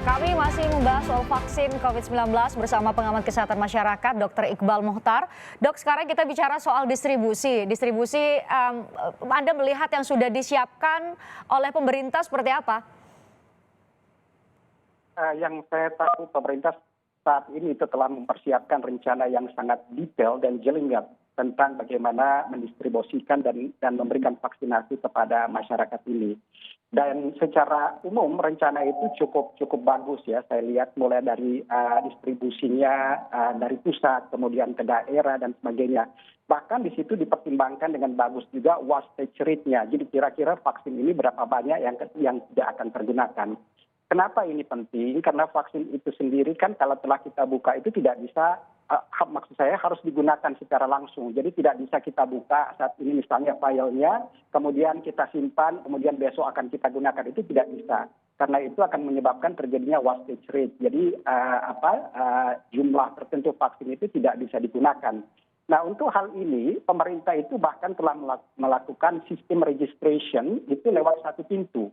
Kami masih membahas soal vaksin COVID-19 bersama pengamat kesehatan masyarakat Dr. Iqbal Mokhtar. Dok, sekarang kita bicara soal distribusi. Anda melihat yang sudah disiapkan oleh pemerintah seperti apa? Yang saya tahu pemerintah saat ini itu telah mempersiapkan rencana yang sangat detail dan jelimet tentang bagaimana mendistribusikan dan memberikan vaksinasi kepada masyarakat ini. Dan secara umum rencana itu cukup bagus ya. Saya lihat mulai dari distribusinya dari pusat kemudian ke daerah dan sebagainya. Bahkan di situ dipertimbangkan dengan bagus juga wastage rate-nya. Jadi kira-kira vaksin ini berapa banyak yang tidak akan tergunakan. Kenapa ini penting? Karena vaksin itu sendiri kan kalau telah kita buka itu tidak bisa, maksud saya harus digunakan secara langsung. Jadi tidak bisa kita buka saat ini misalnya filenya, kemudian kita simpan, kemudian besok akan kita gunakan. Itu tidak bisa. Karena itu akan menyebabkan terjadinya wastage rate. Jadi jumlah tertentu vaksin itu tidak bisa digunakan. Nah untuk hal ini pemerintah itu bahkan telah melakukan sistem registration itu lewat satu pintu.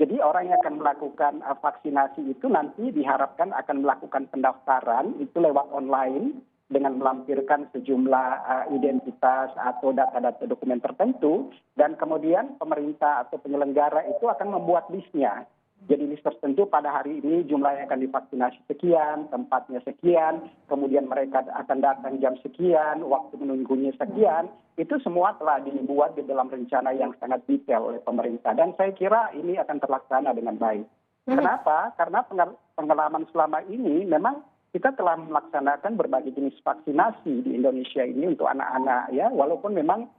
Jadi orang yang akan melakukan vaksinasi itu nanti diharapkan akan melakukan pendaftaran itu lewat online dengan melampirkan sejumlah identitas atau data-data dokumen tertentu dan kemudian pemerintah atau penyelenggara itu akan membuat listnya. Jadi list tertentu pada hari ini jumlah yang akan divaksinasi sekian, tempatnya sekian, kemudian mereka akan datang jam sekian, waktu menunggunya sekian. Itu semua telah dibuat di dalam rencana yang sangat detail oleh pemerintah. Dan saya kira ini akan terlaksana dengan baik. Kenapa? Karena pengalaman selama ini memang kita telah melaksanakan berbagai jenis vaksinasi di Indonesia ini untuk anak-anak ya. Walaupun memang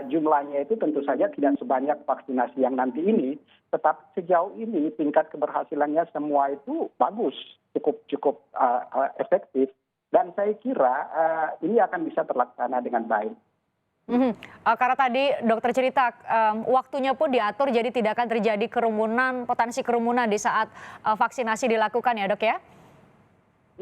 jumlahnya itu tentu saja tidak sebanyak vaksinasi yang nanti ini. Tetapi sejauh ini tingkat keberhasilannya semua itu bagus, cukup efektif. Dan saya kira ini akan bisa terlaksana dengan baik. Karena tadi dokter cerita waktunya pun diatur jadi tidak akan terjadi potensi kerumunan di saat vaksinasi dilakukan ya dok ya?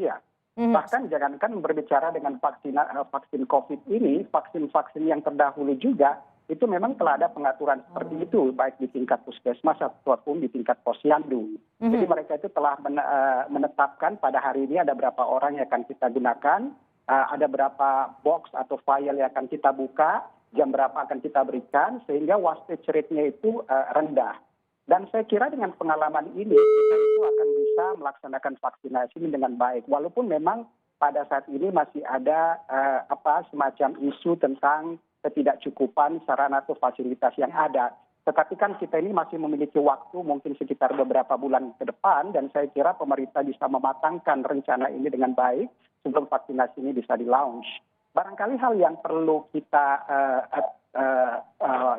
Iya. Bahkan jangankan berbicara dengan vaksin COVID ini, vaksin-vaksin yang terdahulu juga itu memang telah ada pengaturan seperti itu, baik di tingkat puskesmas ataupun di tingkat posyandu. Jadi mereka itu telah menetapkan pada hari ini ada berapa orang yang akan kita gunakan, ada berapa box atau file yang akan kita buka, jam berapa akan kita berikan, sehingga wastage rate-nya itu rendah. Dan saya kira dengan pengalaman ini kita itu akan bisa melaksanakan vaksinasi ini dengan baik. Walaupun memang pada saat ini masih ada semacam isu tentang ketidakcukupan sarana atau fasilitas yang ada. Tetapi kan kita ini masih memiliki waktu mungkin sekitar beberapa bulan ke depan dan saya kira pemerintah bisa mematangkan rencana ini dengan baik sebelum vaksinasi ini bisa di-launch. Barangkali hal yang perlu kita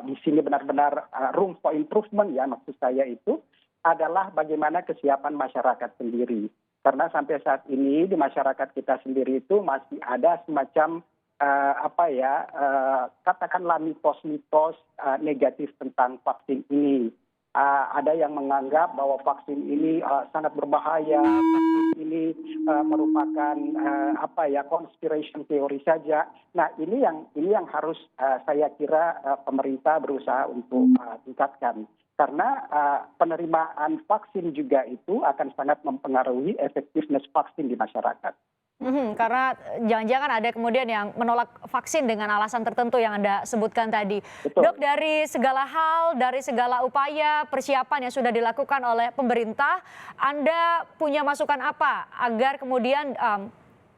di sini benar-benar room for improvement ya maksud saya itu adalah bagaimana kesiapan masyarakat sendiri. Karena sampai saat ini di masyarakat kita sendiri itu masih ada semacam katakanlah mitos-mitos negatif tentang vaksin ini. Ada yang menganggap bahwa vaksin ini sangat berbahaya, vaksin ini merupakan conspiration theory saja. Nah ini yang harus saya kira pemerintah berusaha untuk tingkatkan. Karena penerimaan vaksin juga itu akan sangat mempengaruhi efektivitas vaksin di masyarakat. Karena jangan-jangan ada kemudian yang menolak vaksin dengan alasan tertentu yang Anda sebutkan tadi. Betul. Dok, dari segala hal, dari segala upaya persiapan yang sudah dilakukan oleh pemerintah, Anda punya masukan apa agar kemudian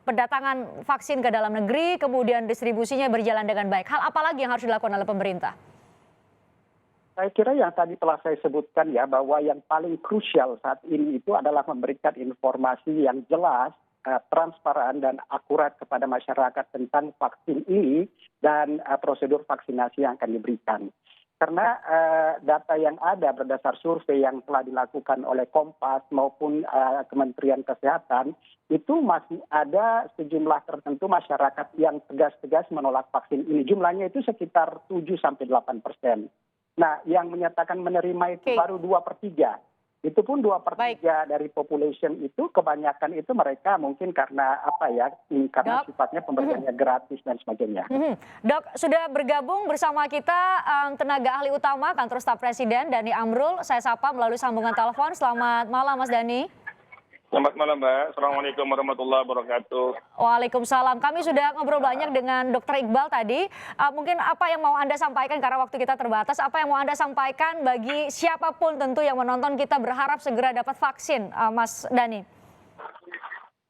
pendatangan vaksin ke dalam negeri, kemudian distribusinya berjalan dengan baik? Hal apa lagi yang harus dilakukan oleh pemerintah? Saya kira yang tadi telah saya sebutkan ya, bahwa yang paling krusial saat ini itu adalah memberikan informasi yang jelas, transparan dan akurat kepada masyarakat tentang vaksin ini dan prosedur vaksinasi yang akan diberikan. Karena data yang ada berdasar survei yang telah dilakukan oleh Kompas maupun Kementerian Kesehatan itu masih ada sejumlah tertentu masyarakat yang tegas-tegas menolak vaksin ini. Jumlahnya itu sekitar 7-8%. Nah, yang menyatakan menerima itu baru 2/3. Itu pun 2/3 dari population itu kebanyakan itu mereka mungkin karena karena sifatnya pemberiannya gratis dan sebagainya. Dok, sudah bergabung bersama kita tenaga ahli utama Kantor Staf Presiden Dhani Amrul. Saya sapa melalui sambungan telepon. Selamat malam Mas Dhani. Selamat malam, Mbak. Assalamualaikum warahmatullahi wabarakatuh. Waalaikumsalam. Kami sudah ngobrol banyak dengan Dokter Iqbal tadi. Mungkin apa yang mau Anda sampaikan karena waktu kita terbatas, apa yang mau Anda sampaikan bagi siapapun tentu yang menonton kita berharap segera dapat vaksin, Mas Dhani?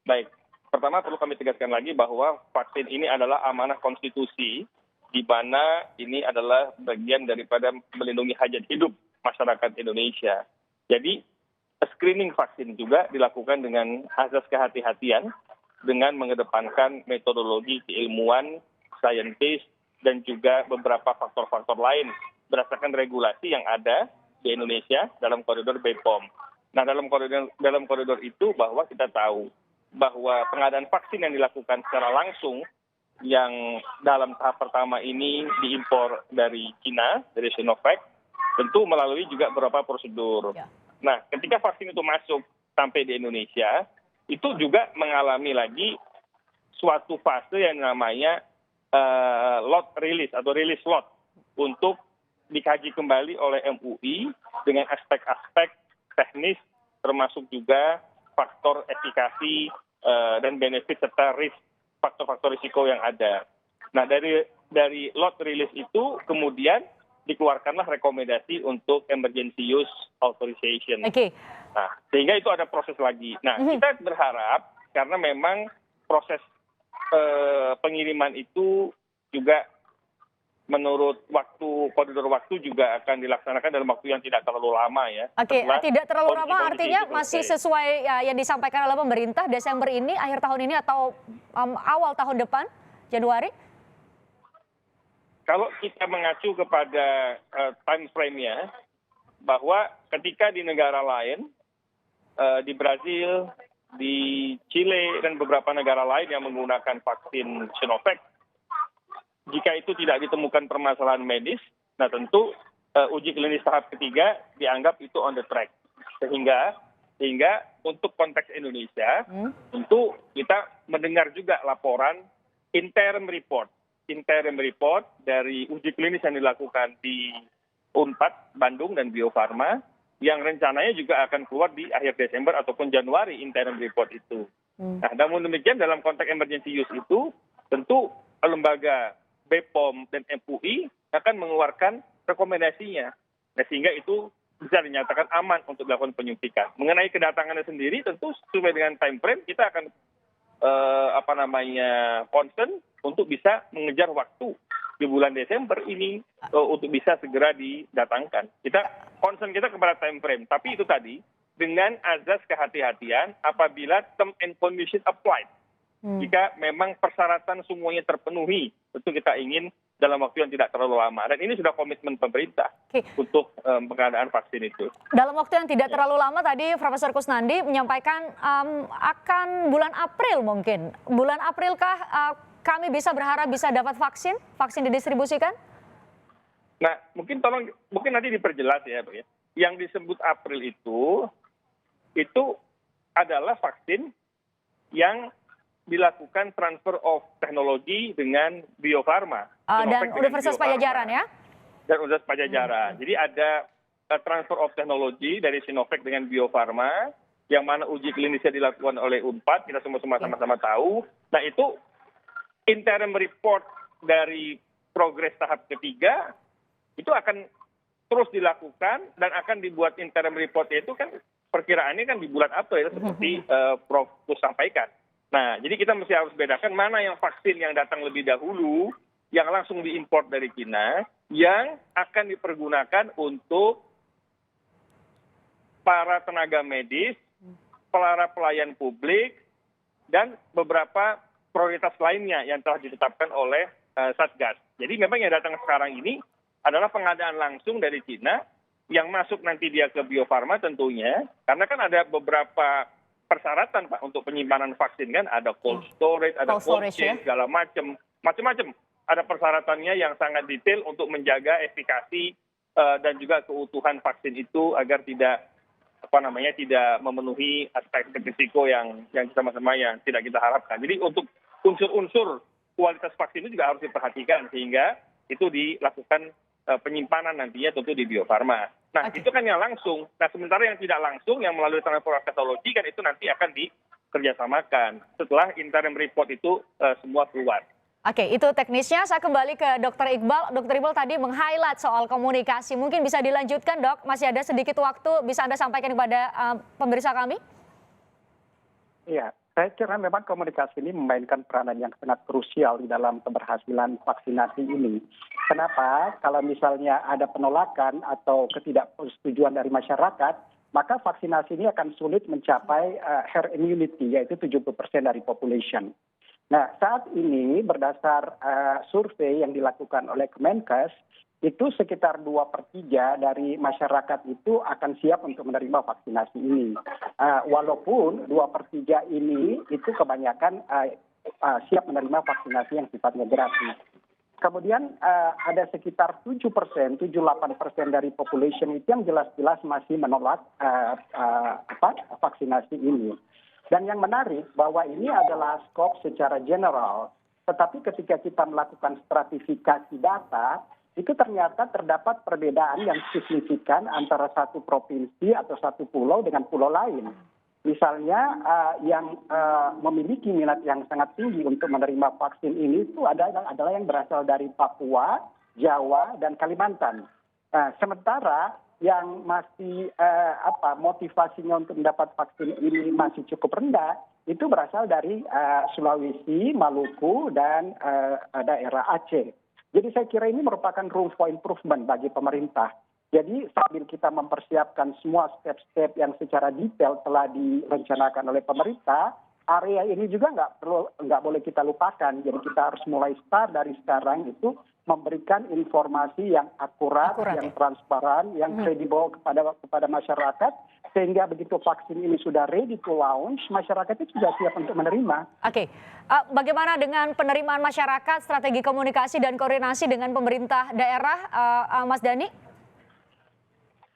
Baik, pertama perlu kami tegaskan lagi bahwa vaksin ini adalah amanah konstitusi, di mana ini adalah bagian daripada melindungi hajat hidup masyarakat Indonesia. Jadi, screening vaksin juga dilakukan dengan azas kehati-hatian, dengan mengedepankan metodologi keilmuan, saintis, dan juga beberapa faktor-faktor lain berdasarkan regulasi yang ada di Indonesia dalam koridor BPOM. Nah, dalam koridor itu bahwa kita tahu bahwa pengadaan vaksin yang dilakukan secara langsung yang dalam tahap pertama ini diimpor dari China, dari Sinovac, tentu melalui juga beberapa prosedur. Nah, ketika vaksin itu masuk sampai di Indonesia, itu juga mengalami lagi suatu fase yang namanya lot release atau release lot untuk dikaji kembali oleh MUI dengan aspek-aspek teknis termasuk juga faktor efikasi dan benefit serta risk faktor-faktor risiko yang ada. Nah, dari lot release itu kemudian dikeluarkanlah rekomendasi untuk emergency use authorization. Nah, sehingga itu ada proses lagi. Nah, kita berharap karena memang proses pengiriman itu juga menurut koridor waktu juga akan dilaksanakan dalam waktu yang tidak terlalu lama ya. Tidak terlalu lama artinya masih sesuai yang disampaikan oleh pemerintah Desember ini, akhir tahun ini atau awal tahun depan, Januari? Kalau kita mengacu kepada time frame-nya, bahwa ketika di negara lain, di Brazil, di Chile, dan beberapa negara lain yang menggunakan vaksin Sinovac, jika itu tidak ditemukan permasalahan medis, nah tentu uji klinis tahap ketiga dianggap itu on the track. Sehingga untuk konteks Indonesia, tentu kita mendengar juga laporan interim report dari uji klinis yang dilakukan di UNPAD Bandung dan Bio Farma yang rencananya juga akan keluar di akhir Desember ataupun Januari interim report itu. Nah, namun demikian dalam konteks emergency use itu tentu lembaga BPOM dan MUI akan mengeluarkan rekomendasinya. Nah, sehingga itu bisa dinyatakan aman untuk dilakukan penyuntikan. Mengenai kedatangannya sendiri tentu sesuai dengan time frame kita akan concern untuk bisa mengejar waktu di bulan Desember ini untuk bisa segera didatangkan. Concern kita kepada time frame, tapi itu tadi dengan azas kehati-hatian apabila term and condition applied. Jika memang persyaratan semuanya terpenuhi, tentu kita ingin dalam waktu yang tidak terlalu lama. Dan ini sudah komitmen pemerintah untuk pengadaan vaksin itu. Dalam waktu yang tidak terlalu lama tadi Profesor Kusnandi menyampaikan akan bulan April mungkin. Bulan Aprilkah kami bisa berharap bisa dapat vaksin didistribusikan? Nah, mungkin nanti diperjelas ya, Pak ya. Yang disebut April itu adalah vaksin yang dilakukan transfer of teknologi dengan Bio Farma. Dan Universitas Padjadjaran ya? Dan Universitas Padjadjaran. Jadi ada transfer of teknologi dari Sinovac dengan Bio Farma, yang mana uji klinisnya dilakukan oleh UNPAD, kita semua sama-sama tahu. Nah, itu interim report dari progres tahap ketiga, itu akan terus dilakukan dan akan dibuat interim report itu kan perkiraannya kan di bulan April seperti Prof. Kus sampaikan. Nah, jadi kita mesti harus bedakan mana yang vaksin yang datang lebih dahulu, yang langsung diimpor dari China, yang akan dipergunakan untuk para tenaga medis, para pelayan publik, dan beberapa prioritas lainnya yang telah ditetapkan oleh Satgas. Jadi memang yang datang sekarang ini adalah pengadaan langsung dari China, yang masuk nanti dia ke Bio Farma tentunya, karena kan ada beberapa persyaratan Pak untuk penyimpanan vaksin kan, ada cold storage, ada cold chain, segala macam. Ada persyaratannya yang sangat detail untuk menjaga efikasi dan juga keutuhan vaksin itu agar tidak memenuhi aspek risiko yang sama-sama yang tidak kita harapkan. Jadi untuk unsur-unsur kualitas vaksin itu juga harus diperhatikan sehingga itu dilakukan penyimpanan nantinya tentu di Bio Farma. Nah, itu kan yang langsung. Nah, sementara yang tidak langsung, yang melalui transfer teknologi kan itu nanti akan dikerjasamakan setelah interim report itu semua keluar. Oke, itu teknisnya. Saya kembali ke Dr. Iqbal. Dr. Iqbal tadi meng-highlight soal komunikasi. Mungkin bisa dilanjutkan, Dok. Masih ada sedikit waktu. Bisa Anda sampaikan kepada pemirsa kami? Iya, saya kira memang komunikasi ini memainkan peranan yang sangat krusial di dalam keberhasilan vaksinasi ini. Kenapa? Kalau misalnya ada penolakan atau ketidaksetujuan dari masyarakat, maka vaksinasi ini akan sulit mencapai herd immunity, yaitu 70% dari population. Nah, saat ini berdasar survei yang dilakukan oleh Kemenkes, itu sekitar 2/3 dari masyarakat itu akan siap untuk menerima vaksinasi ini. Walaupun 2/3 ini itu kebanyakan siap menerima vaksinasi yang sifatnya gratis. Kemudian ada sekitar 7%, 7-8% dari population itu yang jelas-jelas masih menolak vaksinasi ini. Dan yang menarik bahwa ini adalah skop secara general, tetapi ketika kita melakukan stratifikasi data, itu ternyata terdapat perbedaan yang signifikan antara satu provinsi atau satu pulau dengan pulau lain. Misalnya yang memiliki minat yang sangat tinggi untuk menerima vaksin ini itu adalah yang berasal dari Papua, Jawa, dan Kalimantan. Sementara yang masih motivasinya untuk mendapat vaksin ini masih cukup rendah, itu berasal dari Sulawesi, Maluku, dan daerah Aceh. Jadi saya kira ini merupakan room for improvement bagi pemerintah. Jadi sambil kita mempersiapkan semua step-step yang secara detail telah direncanakan oleh pemerintah, area ini juga nggak boleh kita lupakan. Jadi kita harus mulai start dari sekarang itu memberikan informasi yang akurat, yang transparan, yang kredibel kepada masyarakat, sehingga begitu vaksin ini sudah ready to launch, masyarakat itu sudah siap untuk menerima. Oke, bagaimana dengan penerimaan masyarakat, strategi komunikasi dan koordinasi dengan pemerintah daerah, Mas Dhani?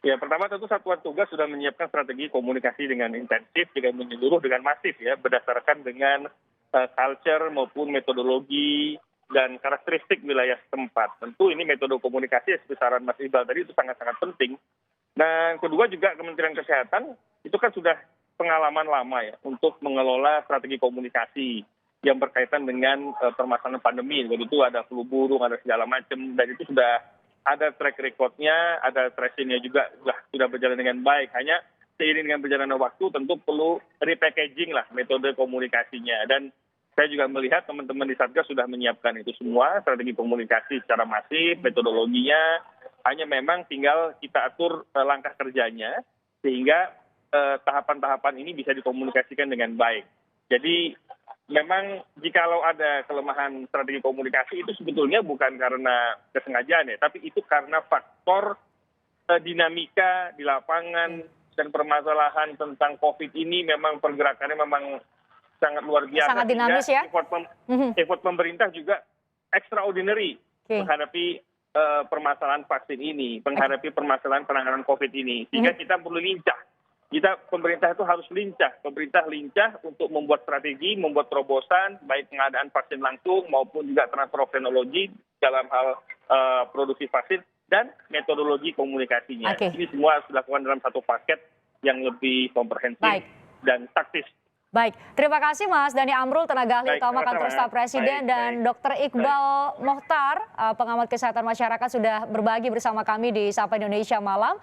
Ya, pertama tentu Satuan Tugas sudah menyiapkan strategi komunikasi dengan intensif, dengan menyeluruh, dengan masif ya, berdasarkan dengan culture maupun metodologi dan karakteristik wilayah setempat. Tentu ini metode komunikasi seperti saran Mas Iqbal tadi itu sangat-sangat penting. Dan kedua juga Kementerian Kesehatan itu kan sudah pengalaman lama ya untuk mengelola strategi komunikasi yang berkaitan dengan permasalahan pandemi. Jadi itu ada flu burung, ada segala macam, dan itu sudah ada track record-nya, ada tracing-nya juga sudah berjalan dengan baik. Hanya seiring dengan berjalannya waktu tentu perlu repackaging lah metode komunikasinya. Dan saya juga melihat teman-teman di Satgas sudah menyiapkan itu semua, strategi komunikasi secara masif, metodologinya, hanya memang tinggal kita atur langkah kerjanya, sehingga tahapan-tahapan ini bisa dikomunikasikan dengan baik. Jadi memang jikalau ada kelemahan strategi komunikasi itu sebetulnya bukan karena kesengajaan ya, tapi itu karena faktor dinamika di lapangan dan permasalahan tentang COVID ini memang pergerakannya memang sangat luar biasa. Sangat dinamis ya. Effort pemerintah juga extraordinary menghadapi permasalahan vaksin ini, menghadapi permasalahan penanganan COVID ini. Sehingga kita perlu lincah. Pemerintah itu harus lincah. Pemerintah lincah untuk membuat strategi, membuat terobosan, baik pengadaan vaksin langsung maupun juga transfer of teknologi dalam hal produksi vaksin dan metodologi komunikasinya. Ini semua harus dilakukan dalam satu paket yang lebih komprehensif dan taktis. Baik, terima kasih Mas Dhani Amrul, tenaga ahli utama kantor staf Presiden, dan Dr. Iqbal Mokhtar, pengamat kesehatan masyarakat, sudah berbagi bersama kami di Sapa Indonesia Malam.